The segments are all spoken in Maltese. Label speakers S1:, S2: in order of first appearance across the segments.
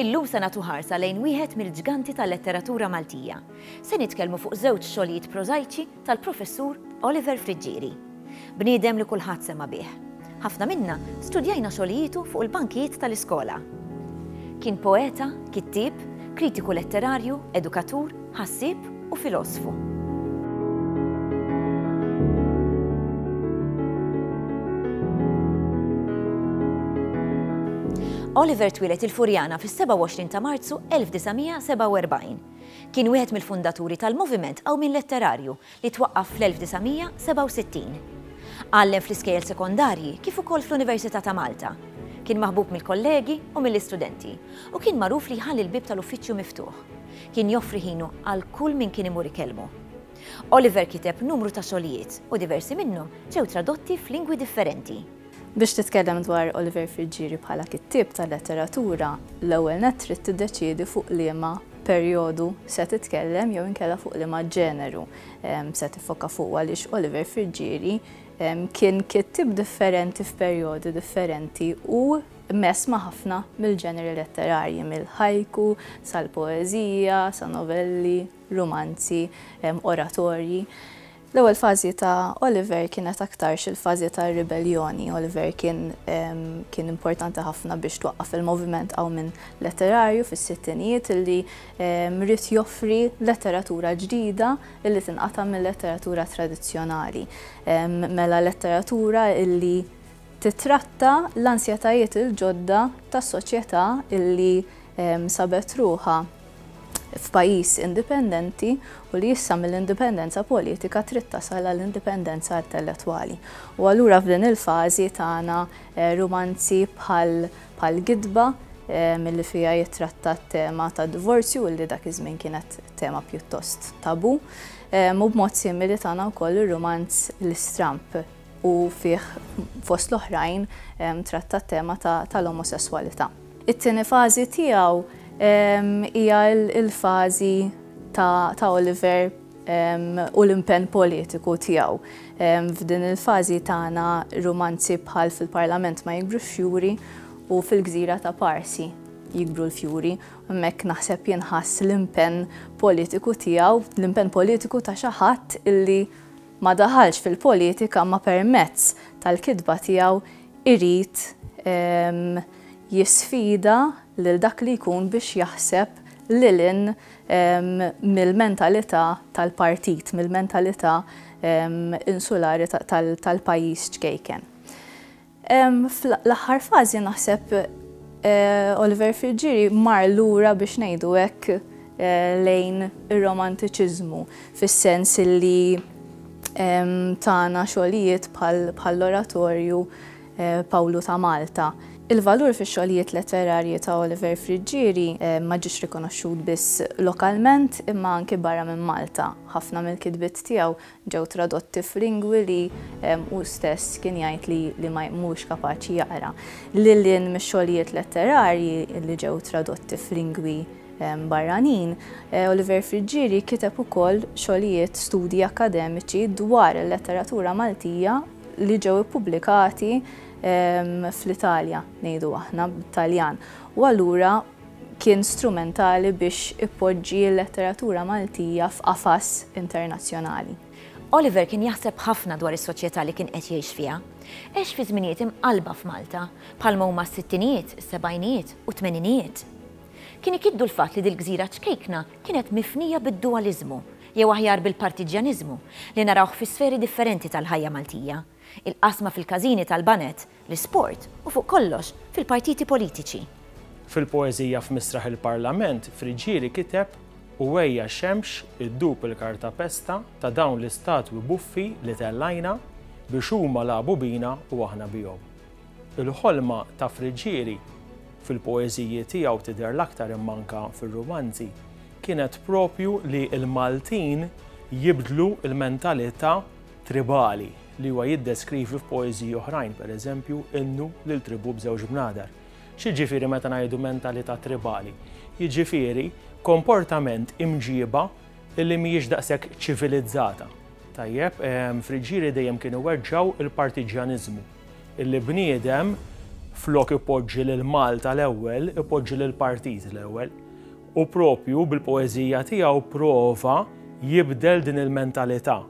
S1: Illum se nagħtu ħarsa lejn wieħed mill-ġganti tal-letteratura Maltija. Se nitkellmu fuq żewġ xogħlijiet prożaiċi tal-professur Oliver Friġġieri. Bniedem li kulħadd sema bih. Ħafna minna studjajna xogħlijietu fuq il-bankijiet tal-iskola. Kien poeta, kittieb, kritiku letterarju, edukatur, ħassieb u filosfu. Oliver twilet il-Furjana fis-27 ta' Marzu 1947. Kien wieħed mill-fundaturi tal-moviment Awmin Letterarju li twaqqaf fl-1967. Għallem fl-iskejjel sekondarji kif ukoll fl-Università ta' Malta. Kien maħbub mill-kollegi u mill-istudenti u kien magħruf li jħalli l-bib tal-uffiċċju miftuħ. Kien joffri ħinu għal kull min kien imur ikellmu. Oliver kiteb numru ta' xogħlijiet u diversi minnhom ġew tradotti f'lingwi differenti.
S2: Biex titkellem dwar Oliver Friġġieri bħala kittieb tal-letteratura, l-ewwel nett trid tiddeċiedi fuq liema perjodu se titkellem jew inkella fuq liema ġeneru se tiffoka fuq għaliex Oliver Friġġieri kien kittieb differenti f'perjodi differenti u messma ħafna mill-ġeneri letterarji, mill-ħajku, sal-poeżija, sa novelli, romanzi, oratorji. L-ewwel fażi ta' Oliver kienet aktarx il-fażi ta' ribellioni. Oliver kien importanti ħafna biex twaqqaf il-moviment Awmin Letterarju fis-sittinijiet illi rrid joffri letteratura ġdida illi tinqata' mill-letteratura tradizzjonali. Mela letteratura illi titratta l-ansjetajiet il-ġodda tas-soċjetà illi sabet ruħha f'pajjiż indipendenti u li issa mill-indipendenza politika trid tasal għall-indipendenza intellettwali. U allura f'din il-fażi tagħna romanzi bħal Gidba milli fiha jitratta t-tema ta' divorzju li dak iż-żmien kienet tema pjuttost tabu. U b'mod simili tagħna wkoll ir-romanz l-Istramp u fih fost l-oħrajn tratta t-tema tal-omosessualità. It-tieni fażi tiegħu hija l-fażi ta' Oliver u l-impenn politiku tiegħu. F'din il-fażi tagħna romanzi bħal fil-Parlament ma jikbru x-xjuri u fil-Gżira ta' Parsi jikbru l-fjuri. Hemmhekk naħseb jinħass l-impenn politiku tiegħu, l-impenn politiku ta' xi ħadd illi ma daħalx fil-politika ma permezz tal-kitba tiegħu irid jisfida lil dak li jkun biex jaħseb lilin mill-mentalità tal-partit, mill-mentalità insulari tal-pajjiż ċkejken. Fl-aħħar fażi naħseb Oliver Friġġieri mar lura biex ngħidu hekk lejn ir-romantiċiżmu fis-sens li tagħna xogħlijiet bħall-oratorju Pawlu ta' Malta. Il-valur fix-xogħlijiet letterarji ta' Oliver Friġġieri ma ġiex rikonoxxut biss lokalment imma anke barra minn Malta. Ħafna mill-kitbiet tiegħu ġew tradotti f'lingwi li hu stess kien jgħid li mhux kapaċi jaqra. Lilien mix-xogħlijiet letterarji li ġew tradotti f'lingwi barranin, Oliver Friġġieri kiteb ukoll xogħlijiet studji akademiċi dwar il-letteratura Maltija li ġew ippubblikati fl-Italja, ngħidu aħna b'Taljan. U allura kien strumentali biex ippoġġi l-letteratura Maltija f'qafas internazzjonali.
S1: Oliver kien jaħseb ħafna dwar is-soċjetà li kien qed jgħix fiha. Għex fi żminijiet imqalba f'Malta bħalma huma s-sittinijiet, is-sebgħinijiet u t-tmeninijiet. Kien ikiddu l-fatt li dil-Gżira ċkejkna kienet mifnija bid-dualiżmu jew aħjar bil-partiġjaniżmu li narawh fi sferi differenti tal-ħajja Maltija. Il-qasma fil-każini tal-banet, l-isport u fuq kollox fil-partiti politiċi.
S3: Fil-poeżija f'Misraħ il-Parlament, Friġġieri kiteb u wejja xemx iddub il-kartapesta ta' dawn l-istatwi buffi li tellajna biex huma lagħbu bina u aħna bihom. Il-ħolma ta' Friġġieri fil-poeżiji tiegħu tidher l-aktar immanka fir-romanzi kienet propju li l-Maltin jibdlu l-mentalità tribali li huwa jiddeskrivi f'poeżiji oħrajn, pereżempju innu lil tribu b'żewġ bnadar. X'jiġifieri meta ngħidu mentalità tribali? Jiġifieri komportament imġiba illi mhijiex daqshekk ċivilizzata. Tajjeb, Friġġieri dejjem kienu weġġaw il-partiġjaniżmu illi bniedem flok ipoġġi lil Malta l-ewwel, ipoġġi lil partit l-ewwel. U propju bil-poeżija tiegħu prova jibdel din il-mentalità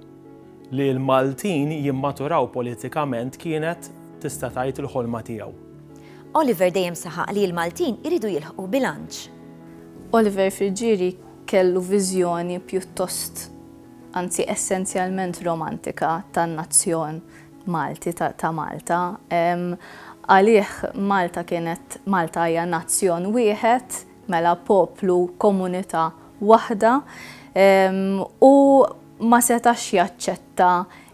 S3: li l-Maltin jimmaturaw politikament kienet tista' tgħid il-ħolma tiegħu.
S1: Oliver dejjem saħaq li l-Maltin iridu jilħqu bilanċ.
S2: Oliver Frigieri kellu viżjoni pjuttost, anzi essenzjalment romantika tan-nazzjon Malti ta' Malta. Għalih Malta hija nazzjon wieħed, mela poplu, komunità waħda, u ma setax jaċċetta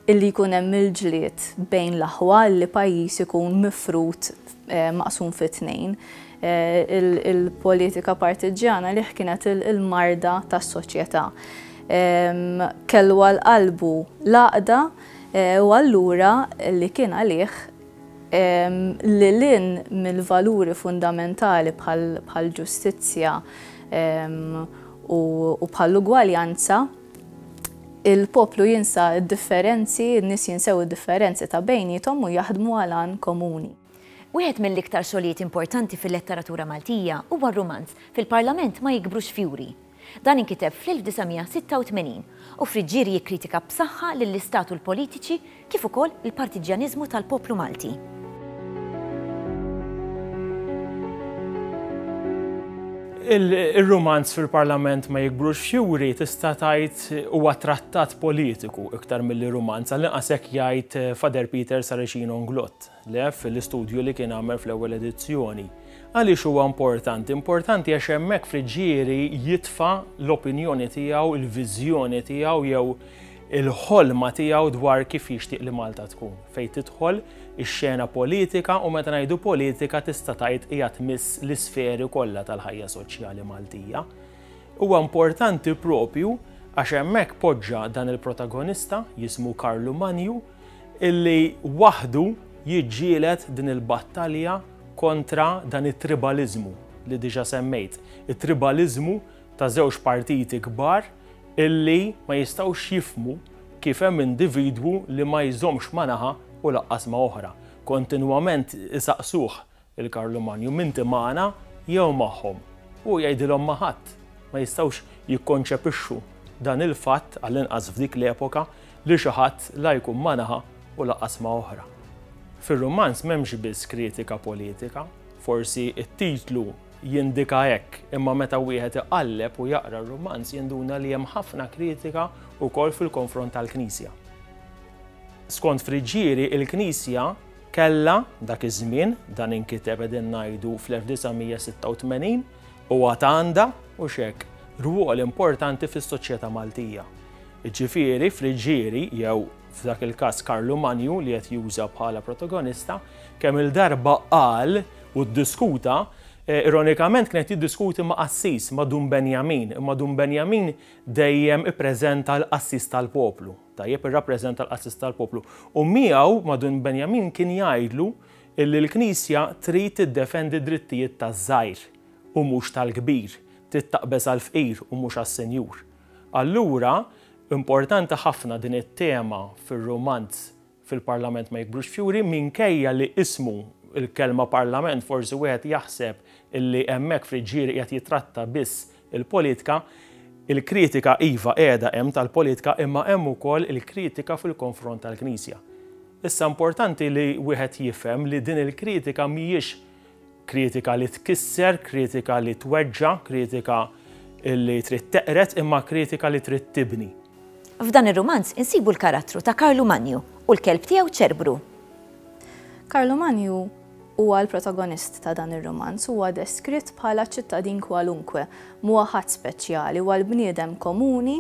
S2: illi jkun hemm il-ġlied bejn l-aħwa li pajjiż ikun mifrut maqsum fi tnejn. Il-politika partiġjana li kienet il-marda tas-soċjetà. Kellu għal-qalbu l-għaqda u allura li kien għalih li lin mill-valuri fundamentali bħal ġustizzja u bħall-ugwaljanza, il-poplu jinsa id-differenzi, n-nies jinsew id-differenzi ta' bejnietom u jaħdmu għal-għan komuni.
S1: Wieħed mill-iktar xogħlijiet importanti fil-letteratura Maltija huwa r-romanz fil-Parlament ma jikbrux fjuri. Dan inkiteb fl-1986 u Frigieri jikkritika b'saħħa lill-istatu l-politiċi kif ukoll il-partiġjaniżmu tal-poplu Malti.
S3: Il-romanz fil-Parlament ma jikbrux fjuri tista' tgħid huwa trattat politiku iktar mill-romanz għall-inqas hekk jgħid Father Peter Saracino Nglott fil-istudju li kien għamel fl-ewwel edizzjoni. Għaliex huwa importanti? Importanti għax hemmhekk Frigieri jitfa' l-opinjoni tiegħu, il-viżjoni tiegħu jew il-ħolma tiegħu dwar kif jixtieq li Malta tkun. Fejn tidħol ix-xena politika u meta ngħidu politika tista' tgħid hija tmiss l-isferi kollha tal-ħajja soċjali Maltija. Huwa importanti propju għax hemmhekk poġġa dan il-protagonista jismu Karlu Manju illi waħdu jiġġieled din il-battalja kontra dan it-tribalizmu li diġà semmejt. It-tribalizmu ta' żewġ partiti kbar illi ma jistgħux jifhmu kif hemm individwu li ma jżommx ma' naħa u laqqas ma' oħra. Kontinwament isaqsuh il-Karlu Manju minti magħna jew magħhom. U jgħidilhom ma' ħadd. Ma jistgħux jikkonċepixxu dan il-fatt għall-inqas f'dik l-epoka li xi ħadd la jkun ma' naħa u laqqas ma' oħra. Fir-romanz m'hemmx biss kritika politika, forsi t-titlu jindika hekk, imma meta wieħed iqalleb u jaqra r-romanz jinduna li hemm ħafna kritika wkoll fil-konfront tal-Knisja. Skont Frigieri, il-Knisja kellha dak iż-żmien dan inkiteb qegħdin ngħidu fl-1986 u għad għandha u x'hekk rwol importanti fis-soċjetà Maltija. Ġifieri Frigieri jew f'dak il-każ Karlu Manju li qed juża bħala protagonista kemm il-darba qal u ddiskuta ironikament kienet jiddiskuti ma' Assis, ma' Dun Benjamin. Ma' Dun Benjamin dejjem ippreżenta l-Assis tal-poplu. Tajjeb irrappreżenta l-Assis tal-poplu. U miegħu ma' Dun Benjamin kien jgħidlu illi l-Knisja trid tiddefendi drittijiet taż-żgħir u mhux tal-kbir, trid taqbeż għall-fqir u mhux għas-senjur. Allura importanti ħafna din it-tema fir-romanz fil-Parlament ma jikbrux fjuri minkejja li ismu il-kelma Parlament forsi wieħed jaħseb illi hemmhekk Frigieri qed jitratta biss il-politika, il-kritika iva qiegħda hemm tal-politika imma hemm ukoll il-kritika fil-konfront tal-Knisja. Issa importanti li wieħed jifhem li din il-kritika mhijiex kritika li tkisser, kritika li tweġġa', kritika li trid teqret imma kritika li trid tibni.
S1: F'dan ir-romanz insibu l-karattru ta' Karlu Manju u l-kelb tiegħu ċerbru.
S2: Karlu Manju huwa l-protagonist ta' dan ir-romanz huwa deskritt bħala ċittadin kwalunkwe, mhuwa ħadd speċjali huwa l-bniedem komuni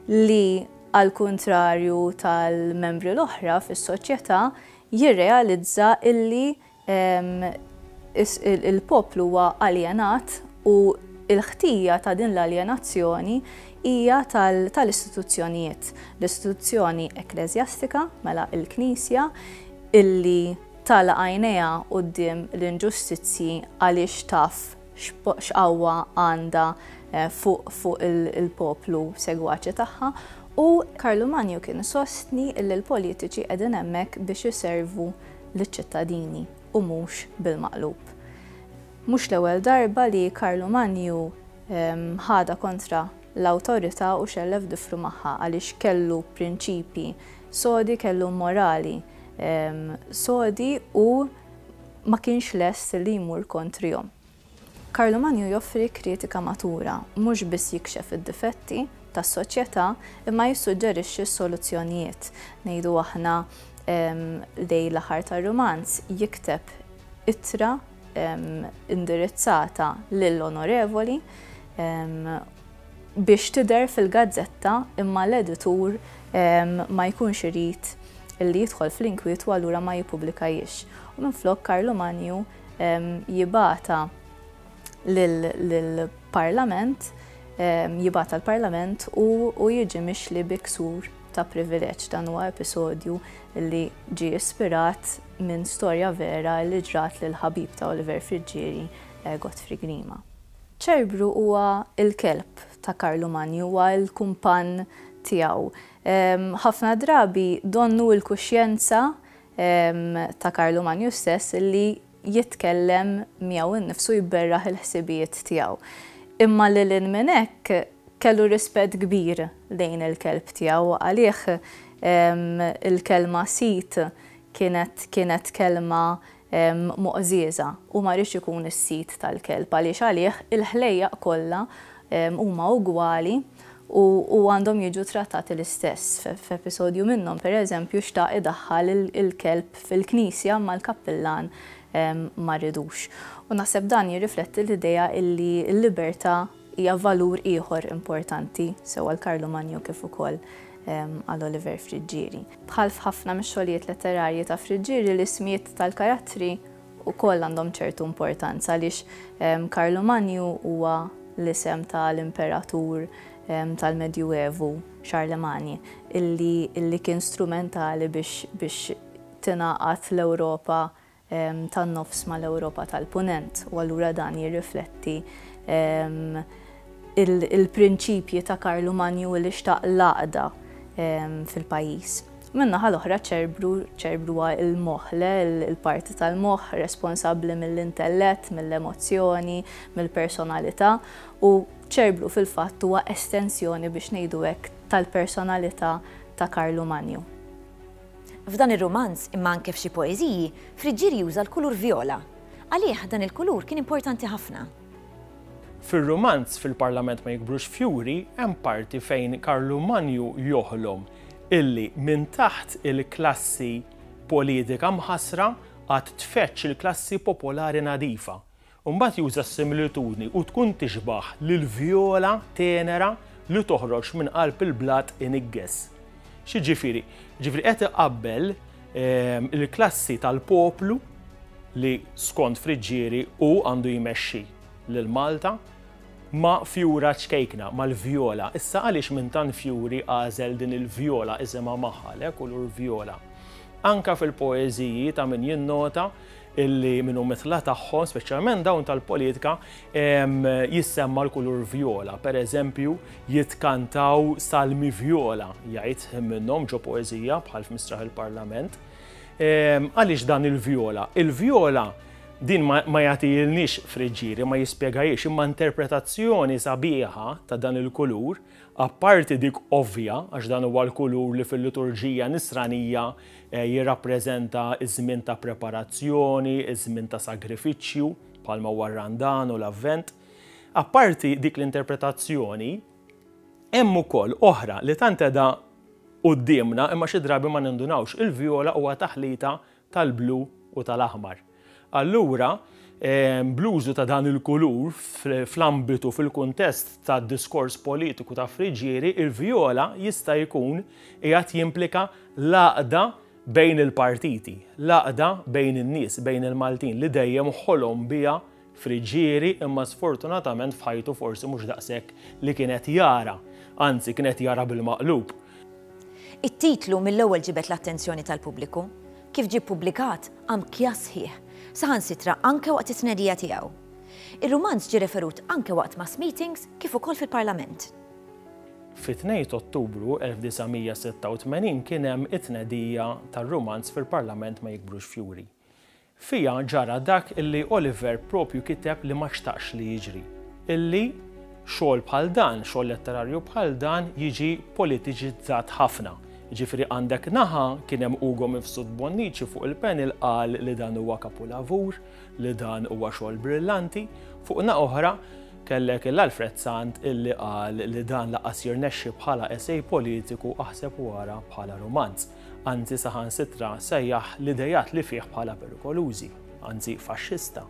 S2: li għall-kuntrarju tal-membri l-oħra fis-soċjetà jirrealizza illi il-poplu huwa aljenat u l-ħtija ta' din l-aljenazzjoni hija tal-istituzzjonijiet. L-istituzzjoni ekklesjastika mela l-Knisja illi tala għajnejha quddiem l-inġustizzji għaliex taf x'qawwa għandha fuq il-poplu segwaċi tagħha u Karlu Manju kien sostni li l-politiċi qegħdin hemmhekk biex iservu liċ-ċittadini u mhux bil-maqlub. Mhux l-ewwel darba li Karlu Manju ħada kontra l-awtorità u xellef difru magħha għaliex kellu prinċipji sodi, kellu morali sodi u ma kienx lest li jmur kontrihom. Karlu Manju joffri kritika matura, mhux biss jikxef id-difetti tas-soċjetà imma jissuġġerixxi soluzzjonijiet. Ngħidu aħna lejn l-aħħar tar-rumanz jikteb ittra indirizzata lill-onorevoli biex tidher fil-gazzetta imma l-editur ma jkunx irid illi jidħol fl-inkwiet u allura ma jippubblikajhiex. U minflok Karlu Manju jibata lill-Parlament jibata l-Parlament u jiġi mixli biksur ta' privileġġ. Dan huwa episodju li ġie ispirat minn storja vera li ġrat lil ħabib ta' Oliver Friġġieri, Godfrey Grima. Ċerbru huwa il-kelb ta' Karlu Manju, huwa l-kumpann tiegħu. Ħafna drabi donnu l-kuxjenza ta' Karlu Manju stess li jitkellem miegħu innifsu jberraħ il-ħsibijiet tiegħu. Imma lil minn hekk kellu rispett kbir lejn il-kelb tiegħu għalih il-kelma sit kienet kelma muqżiża u ma rridx ikun is-sit tal-kelb għaliex għalih il-ħlejjaq kollha huma ugwali u għandhom jiġu trattati l-istess. F'episodju minnhom pereżempju xtaq idaħħal il-kelb fil-knisja ma l-kappillan ma rridux. U naħseb dan jirrifletti l-idea illi l-libertà hija valur ieħor importanti sewa l-Karlu Manju kif ukoll għal Oliver Friġġieri. Bħal f'ħafna mix-xogħlijiet letterarji ta' Friġġieri l-ismijiet tal-karattri wkoll għandhom ċertu importanza għaliex Karlu Manju huwa l-isem tal-imperatur tal-Medjuevu Charlemagne illi kien strumentali biex tingħaqad l-Ewropa tan-nofs mal-Ewropa tal-Punent u allura dan jirrifletti il-prinċipji ta' Karlu Manju li xtaq l-għaqda fil-pajjiż. Min-naħa l-oħra ċerbru huwa il-moħħ, il-parti tal-moħħ responsabbli mill-intellett, mill-emozzjoni, mill-personalità u ċerbru fil-fatt huwa estensjoni biex ngħidu hekk tal-personalità ta' Karlu Manju.
S1: F'dan ir-romanz imma anke f'xi poeżiji, Friġġieri juża l-kulur vjola. Għalih dan il-kulur kien importanti ħafna.
S3: Fir-romanz fil-Parlament ma jikbrux fjuri, hemm parti fejn Karlu Manju joħlom illi minn taħt il-klassi politika mħassra għad tfeċċ il-klassi popolari nadifa. Mbagħad juża s-similitudni u tkun tixbaħ lil-vjola tenera li toħroġ minn qalb il-blat inigges. Xi ġifieri? Ġifieri qed iqabbel il-klassi tal-poplu li skont Friġġieri u għandu jmexxi lil Malta ma' fjura ċkejkna, mal-vjola. Issa għaliex minn tan fjuri għażel din il-vjola isimha magħha kulur vjola. Anka fil-poeżiji ta' min jinnota illi minnu mitla tagħhom, speċjalment dawn tal-politika, jissemma l-kulur vjola. Per eżempju, jitkantaw salmi vjola, jgħid minnhom ġo poeżija bħal f'Misraħ il-Parlament. Għaliex dan il-vjola? Il-vjola din ma jagħtilniex Friġġieri, ma jispjegajiex imma interpretazzjoni sabiħa ta' dan il-kulur, apparti dik ovvja, għax dan huwa l-kulur li fil-liturġija nisranija jirrappreżenta iż-żmien ta' preparazzjoni, iż-żmien ta' sagrifiċċju, bħalma huwa r-Randan u l-Avvent. Apparti dik l-interpretazzjoni, hemm ukoll oħra li tant edha qudiemna imma xi drabi ma nindunawx il-vjola huwa taħlita tal-blu u tal-aħmar. Allura, blużu ta' dan il-kulur fl-ambitu fil-kuntest ta' diskors politiku ta' Friġġieri, il-vjola jista' jkun qiegħed jimplika l-għaqda bejn il-partiti, l-għaqda bejn in-nies, bejn il-Maltin li dejjem ħolhom biha Friġġieri imma sfortunatament f'ħajtu forsi mhux daqshekk li kienet jara, anzi kienet jara bil-maqlub.
S1: It-titlu mill-ewwel ġibet l-attenzjoni tal-pubbliku, kif ġie ppubblikat għam kjas sħiħ, saħansitra anke waqt it-tnedija tiegħu. Ir-romanz ġie referut anke waqt mass meetings kif ukoll fil-Parlament.
S3: Fit-2 Ottubru 1986 kien hemm it-tnedija tar-romanz fil-Parlament ma jikbrux fjuri. fija ġara dak illi Oliver propju kiteb li ma xtaqx li jiġri. Illi xogħol bħal dan, xogħol letterarju bħal dan jiġi politiċizzat ħafna. Ġifri għandek naħa kien hemm Ugo Mifsud Bonnici fuq il-panel qal li dan huwa kapulavur, li dan huwa xogħol brillanti, fuq naħa oħra kellek il-Alfred Sant illi qal li dan laqas jirnexxi bħala essej politiku aħseb wara bħala romanz. Anzi saħansitra sejjaħ l-idejat li fih bħala perikolużi, anzi faxxista.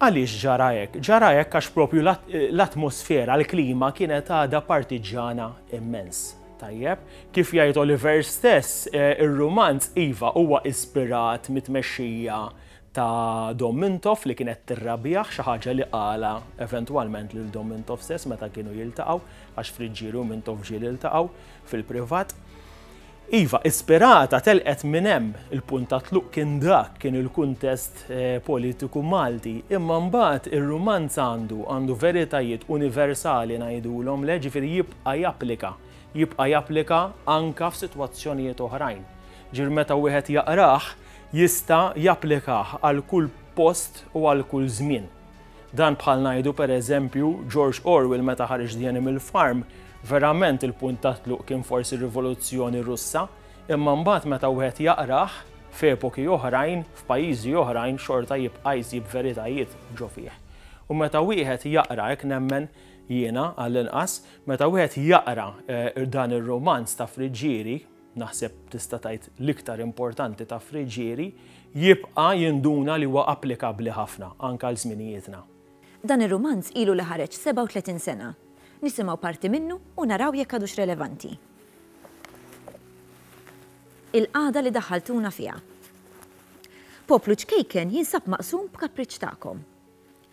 S3: Għaliex ġara hekk? Ġara hekk għax propju l-atmosfera, l-klima kienet għadha partiġana immens. Tajjeb, kif jgħid Oliver stess, ir-romanz iva huwa ispirat mit-tmexxija ta' Domintov li kienet tirrabjaħ xi ħaġa li qala eventwalment lil Domintov stess meta kienu jiltaqgħu għax Friġġieri u Mintov ġiel iltaqgħu fil-privat. Iva, ispirata telqet minn hemm il-punt ta' tluq kien dak kien il-kuntest politiku Malti, imma mbagħad ir-romanz għandu veritajiet universali ngħidulhom le ġifieri jibqa' japplika anka f'sitwazzjonijiet oħrajn. Ġir meta wieħed jaqrah jista' japplikah għal kull post u għal kull żmien. Dan bħal ngħidu pereżempju George Orwell meta ħareġ The Animal Farm, verament il-punt ta' tluq kien forsi r-Rivoluzzjoni Russa, imma mbagħad meta wieħed jaqrah f'epoki oħrajn, f'pajjiżi oħrajn xorta jibqa' jsib veritajiet ġo fih. U meta wieħed jaqra hekk nemmen jiena għall-inqas, meta wieħed jaqra dan ir-romanz ta' Friġġieri, naħseb tista' tgħid l-iktar importanti ta' Friġġieri, jibqa' jinduna li huwa applikabbli ħafna anke għal żminijietna.
S1: Dan ir-romanz ilu li ħareġ 37 sena. Nisimgħu parti minnu u naraw jekk għadux relevanti. Il-qagħda li daħħaltuna fiha. Poplu ċkejken jinsab maqsum b'kapriċċ tagħkom.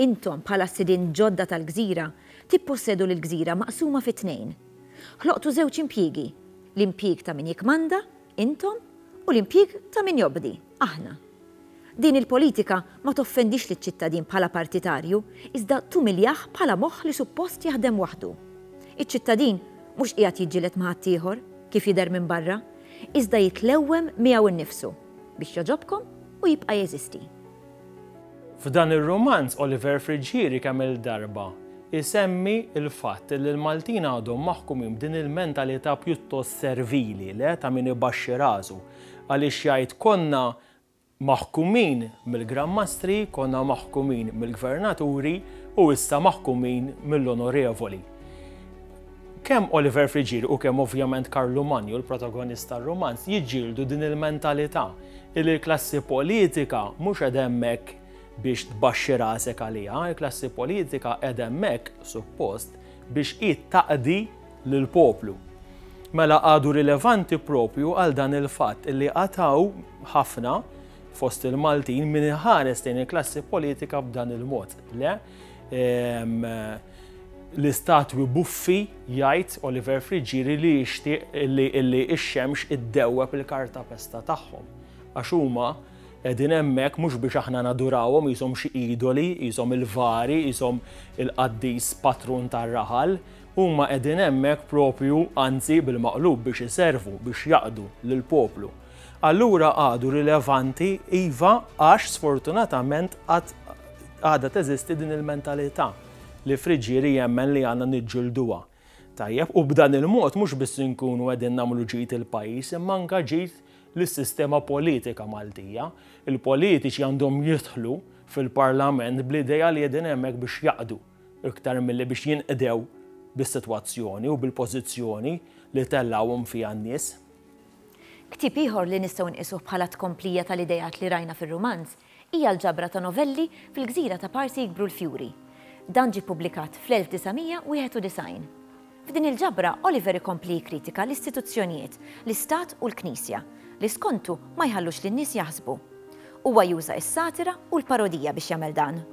S1: Intom bħala sidin ġodda tal-gżira tippossedu l-gżira maqsuma fi tnejn. Ħloqtu żewġ impjiegi, l-impjieg ta' min jikmanda, intom, u l-impjieg ta' min jobdi, aħna. Din il-politika ma toffendix liċ-ċittadin bħala partitarju, iżda tumiljaħ bħala moħħ li suppost jaħdem waħdu. Iċ-ċittadin mhux qiegħed jiġġieled ma' ħaddieħor kif jidher minn barra, iżda jitlewwem miegħu innifsu biex joġobkom u jibqa' jeżisti.
S3: F'dan ir-romanz Oliver Friġġieri kemm il-darba isemmi il-fatt li l-Maltin għadhom maħkumin b'din il-mentalità pjuttost servili le ta' min ibaxxi rasu għaliex jgħid konna maħkumin mill-Grammastri, konna maħkumin mill-Gvernaturi u issa maħkumin mill-Onorevoli. Kemm Oliver Friġġieri u kemm ovvjament Karlu Manju, l-protagonista tar-romanz, jiġġieldu din il-mentalità li l-klassi politika mhux qed hemmhekk biex tbaxxi rasek għaliha, il-klassi politika qed hemmhekk suppost biex taqdi lill-poplu. Mela għadu rilevanti propju għal dan il-fatt li qataw ħafna fost il-Maltin min iħares lejn il-klassi politika b'dan il-mod. Le, l-istatwi buffi jgħid Oliver Friġġieri li jixtieq li x-xemx iddewweb il-karta pesta tagħhom. Għax huma qegħdin hemmhekk mhux biex aħna nadurawhom qishom xi idoli, qishom il-vari, qishom il-qaddis patrun tar-raħal, huma qegħdin hemmhekk propju anzi bil-maqlub biex iservu, biex jaqdu lill-poplu. Allura għadu rilevanti iva għax sfortunatament għadha teżisti din il-mentalità li Friġġieri jemmen li għandna niġġilduha. Tajjeb, u b'dan il-mod mhux biss inkunu qegħdin nagħmlu ġid il-pajjiż imma anke ġid l-sistema politika Maltija. Il-politiċi għandhom jidħlu fil-Parlament bl-idea li qegħdin hemmhekk biex jaqdu iktar milli biex jinqdew bis-sitwazzjoni u bil-pożizzjoni li tellawhom fiha n-nies.
S1: Ktieb ieħor li nistgħu nqisuh bħala tkomplija tal-idejat li rajna fir-romanz hija l-ġabra ta' novelli fil-gżira ta' Parsi Jikbru l-Fjuri. Dan ġie ppubblikat fl-1991. F'din il-ġabra Oliver ikompli jikkritika l-istituzzjonijiet, l-Istat u l-Knisja li skontu ma jħallux lin-nies jaħsbu. Huwa juża s-satira u l-parodija biex jagħmel dan.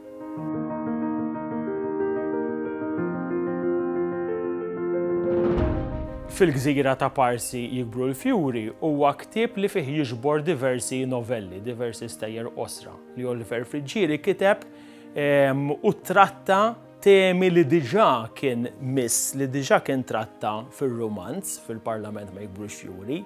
S3: Fil-gżira ta' Parsi Jikbru l-Fjuri huwa ktieb li fih jiġbor diversi novelli, diversi stejjer qosra li Oliver Friġġieri kiteb u tratta temi li diġà kien miss, li diġà kien tratta fir-romanz fil-Parlament ma' Jikbru l-Fjuri,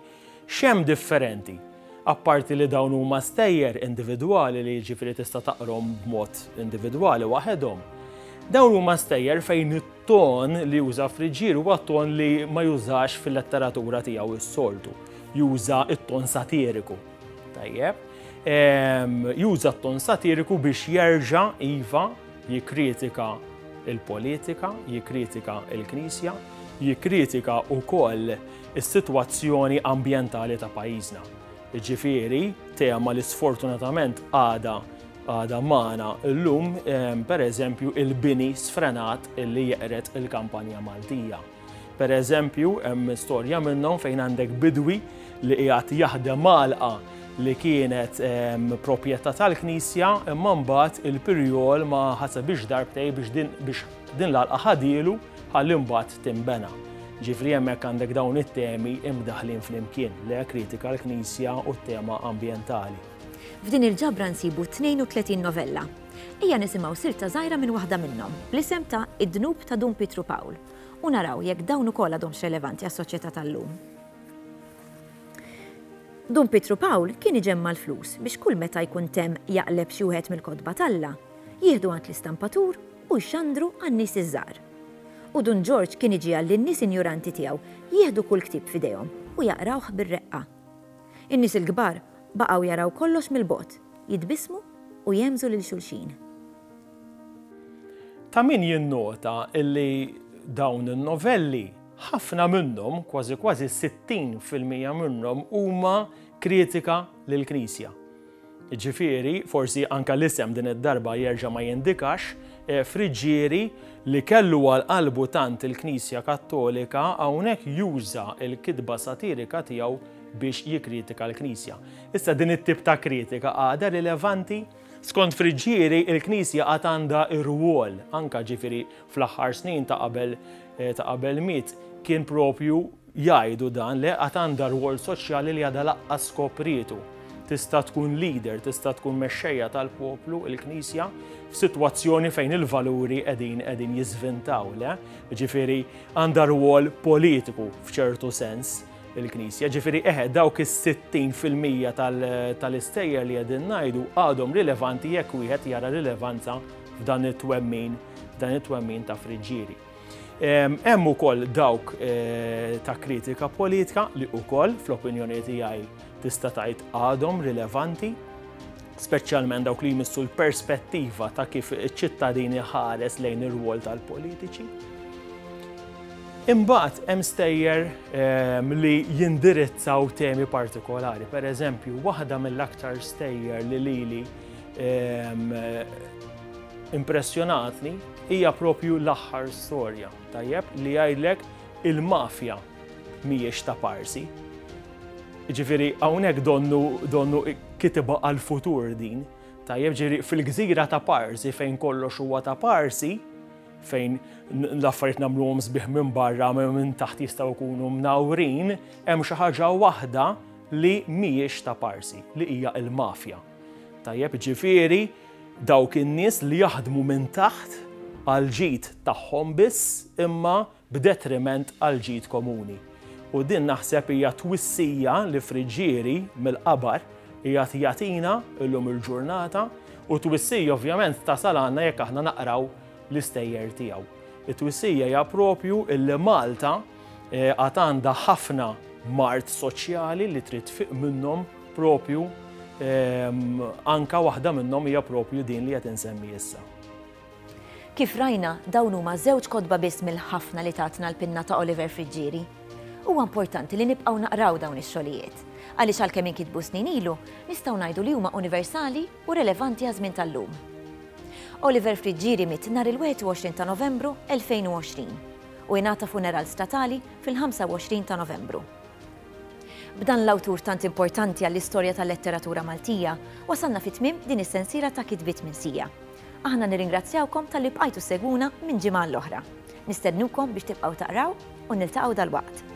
S3: xemm differenti. apparti li dawn huma stejjer individwali li jiġifieri tista' taqrom b'mod individwali waħedhom. Dawn huma stejjer fejn it-ton li juża Friġġieri huwa ton li ma jużax fil-letteratura tiegħu is-soltu. Juża t-ton satiriku. Tajjeb. Juża t-ton satiriku biex jerġa' iva jikkritika il-politika, jikkritika il-Knisja, jikkritika wkoll is-sitwazzjoni ambjentali ta' pajjiżna. Jiġifieri tema li sfortunatament għadha magħna llum pereżempju il-bini sfrenat illi jeqret il-kampanja Maltija. Pereżempju hemm storja minnhom fejn għandek bidwi li qiegħed jaħdem malqa li kienet proprjetà tal-Knisja imma mbagħad il-pirjol ma ħasebix darbtej biex din l-għalqa ħadielu ħalli mbagħad tinbena. Ġifri hemmhekk għandek dawn it-temi imdaħlin flimkien li kritika l-Knisja u t-tema ambjentali.
S1: F'din il-ġabra nsibu 32 novella. Ejja nisimgħu silta żgħira minn waħda minnhom bl-isem ta' Id-Dnub ta' Dun Pietru Pawl u naraw jekk dawn ukoll għadhomx relevanti għas-soċjetà tal-lum. Dun Pietru Pawl kien iġemma l-flus biex kull meta jkun temm jaqleb xi wieħed mill-kotba talla, jieħdu għand l-istampatur u jxandru għan-nies iż-żgħar. U Dun George kien iġi għall-nies injuranti tiegħu jieħdu kull ktieb f'idejhom u jaqrawh bir-reqqa. In-nies il-kbar baqgħu jaraw kollox mill-bogħod, jitbissmu u jemżu lil xulxin.
S3: Ta' min jinnota illi dawn in-novelli ħafna minnhom, kważi 60% minnhom huma kritika lill-Knisja. Ġifieri, forsi anke l-isem din id-darba jerġa' ma jindikax, Friġġieri li kellu għal qalbu tant il-Knisja Kattolika hawnhekk juża l-kitba satirika tiegħu biex jikkritika l-Knisja. Issa din it-tip ta' kritika għadha rilevanti? Skont Friġġieri il-Knisja għad għandha r-rwol anke ġifieri fl-aħħar snin ta' qabel miet kien propju jgħidu dan li għad għandha rwol soċjali li għadha laqqas skopritu. Tista' tkun leader, tista' tkun mexxejja tal-poplu, il-Knisja, f'sitwazzjoni fejn il-valuri qegħdin jiżvintaw, le? Ġifieri għandha rwol politiku f'ċertu sens il-Knisja. Ġifieri dawk is-60% tal-istejjer li qegħdin ngħidu għadhom rilevanti jekk wieħed jara rilevanza f'dan it-twemmin ta' Friġġieri. Hemm ukoll dawk ta' kritika politika li wkoll fl-opinjoni tiegħi tista' tgħid għadhom rilevanti, speċjalment dawk li jmissu l-perspettiva ta' kif iċ-ċittadini ħares lejn ir-rwol tal-politiċi. Imbagħad hemm stejjer li jindirizzaw temi partikolari. Pereżempju, waħda mill-aktar stejjer li lili impressjonatni hija propju l-aħħar storja, tajjeb, li jgħidlek il-mafja mhijiex ta' parsi. Ġifieri hawnhekk donnu kitba għall-futur din, tajjeb ġifieri fil-gżira ta' Parsi fejn kollox huwa ta' Parsi, fejn l-affarijiet nagħmluhom sbieħ minn barra minn taħt jistgħu jkunu mnawrin, hemm xi ħaġa waħda li mhijiex ta' Parsi, li hija l-mafja. Tajjeb ġifieri dawk in-nies li jaħdmu minn taħt għal ġid tagħhom biss imma b'detriment għal ġid komuni. U din naħseb hija twissija li Friġġieri mill-qabar hija jagħtina llum il-ġurnata u twissija ovvjament tasal għandna jekk aħna naqraw l-istejjer tiegħu. It-twissija hija propju li Malta għad għandha ħafna mart soċjali li trid tfiq minnhom propju anka waħda minnhom hija propju din li qed insemmi issa.
S1: Kif rajna dawn huma żewġ kotba biss mill-ħafna li tatna l-pinna ta' Oliver Friġġieri. Huwa importanti li nibqgħu naqraw dawn ix-xogħlijiet għaliex għalkemm inkitbu snin ilu nistgħu ngħidu li huma universali u rilevanti għaż-żmien tal-lum. Oliver Friġġieri miet nhar il-21 ta' Novembru 2020 u ingħata funeral statali fil-25 ta' Novembru. B'dan l-awtur tant importanti għall-istorja tal-letteratura Maltija wasalna fit-tmiem din is-sensiera ta' kitbiet minsija. Aħna nirringrazzjawkom tal-li bqajtu seguna minn ġimgħa l-oħra. Nistednukom biex tibqgħu taqraw u niltaqgħu dal-waqt.